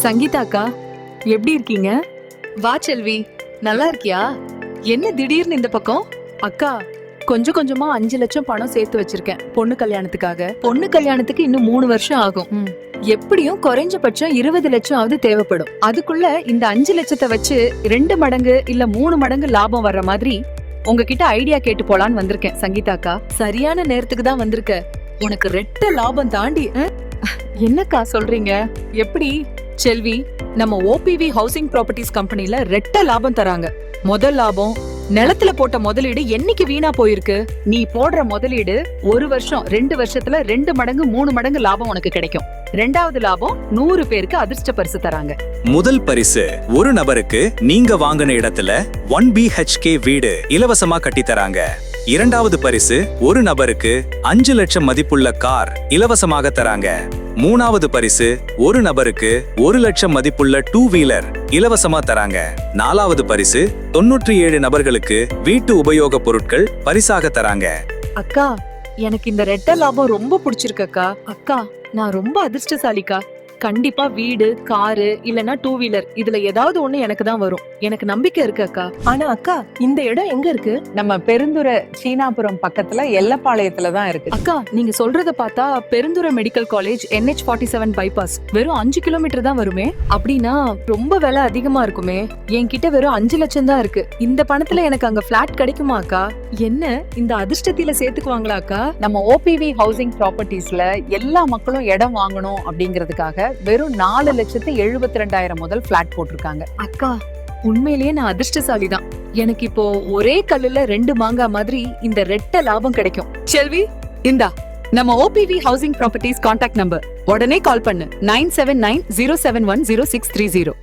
சங்கீதா அக்கா, எப்படி இருக்கீங்க? வா செல்வி, நல்லா இருக்கியா? என்ன திடீர்னு இந்த பக்கம்? அக்கா, கொஞ்சம் கொஞ்சமா 5 லட்சம் பணம் சேர்த்து வச்சிருக்கேன் பொண்ணு கல்யாணத்துக்காக. பொண்ணு கல்யாணத்துக்கு இன்னும் 3 வருஷம் ஆகும். எப்படியும் குறைஞ்சபட்சம் 20 லட்சம் தேவைப்படும். அதுக்குள்ள இந்த 5 லட்சத்தை வச்சு 2 மடங்கு இல்ல 3 மடங்கு லாபம் வர்ற மாதிரி உங்ககிட்ட ஐடியா கேட்டு போலான்னு வந்திருக்கேன் சங்கீதா அக்கா. சரியான நேரத்துக்கு தான் வந்திருக்க. உனக்கு ரெட்ட லாபம் தாண்டி. என்னக்கா சொல்றீங்க? எப்படி? செல்வி, நம்ம ஓபிவி ஹவுசிங் ப்ராப்பர்ட்டிஸ் கம்பெனில ரெட்ட லாபம் தராங்க. முதல் லாபம், நிலத்துல போட்ட முதலீடு என்னைக்கு வீணா போயிருக்கு. நீ போடுற முதலீடு 1 வருஷம் 2 வருஷத்துல 2 மடங்கு 3 மடங்கு லாபம் உனக்கு கிடைக்கும். 2வது லாபம் 100 பேருக்கு அதிர்ஷ்ட பரிசு தராங்க. முதல் பரிசு, ஒரு நபருக்கு நீங்க வாங்கின இடத்துல 1 BHK வீடு இலவசமா கட்டி தராங்க. 2வது பரிசு, ஒரு நபருக்கு 5 லட்சம் மதிப்புள்ள கார் இலவசமாக தராங்க. 3வது பரிசு, ஒரு நபருக்கு 1 லட்சம் மதிப்புள்ள 2 வீலர் இலவசமா தராங்க. 4வது பரிசு, 97 நபர்களுக்கு வீட்டு உபயோக பொருட்கள் பரிசாக தராங்க. அக்கா, எனக்கு இந்த ரெட்ட லாபம் ரொம்ப பிடிச்சிருக்கு அக்கா. அக்கா, நான் ரொம்ப அதிர்ஷ்டசாலிக்கா. கண்டிப்பா வீடு, காரு இல்லனா 2 வீலர் இதுல ஏதாவது ஒண்ணு எனக்கு தான் வரும். எனக்கு நம்பிக்கை இருக்கு அக்கா. ஆனா அக்கா, இந்த இடம் எங்க இருக்கு? நம்ம பெருந்துறை சீனாபுரம் பக்கத்துல எல்லப்பாளையத்துல தான் இருக்கு. அக்கா, நீங்க சொல்றத பார்த்தா Perundurai medical college NH47 bypass வெறும் 5 கிலோமீட்டர் தான் வருமே. அப்படின்னா ரொம்ப விலை அதிகமா இருக்குமே. என்கிட்ட வெறும் 5 லட்சம் தான் இருக்கு. இந்த பணத்துல எனக்கு அங்க பிளாட் கிடைக்குமா அக்கா? என்ன இந்த அதிர்ஷ்டத்தில சேர்த்துக்குவாங்களா அக்கா? நம்ம ஓபிவி ஹவுசிங் ப்ராப்பர்ட்டிஸ்ல எல்லா மக்களும் இடம் வாங்கணும் அப்படிங்கிறதுக்காக வெறும் 4,72,000 முதல் பிளாட் போட்டிருக்காங்க. அக்கா, உண்மையிலேயே நான் அதிர்ஷ்டசாலி தான். எனக்கு இப்போ ஒரே கல்லுல 2 மாங்காய் மாதிரி இந்த ரெட்ட லாபம் கிடைக்கும். செல்வி, இந்தா நம்ம OPV housing properties contact number. உடனே கால் பண்ணு 9790710630.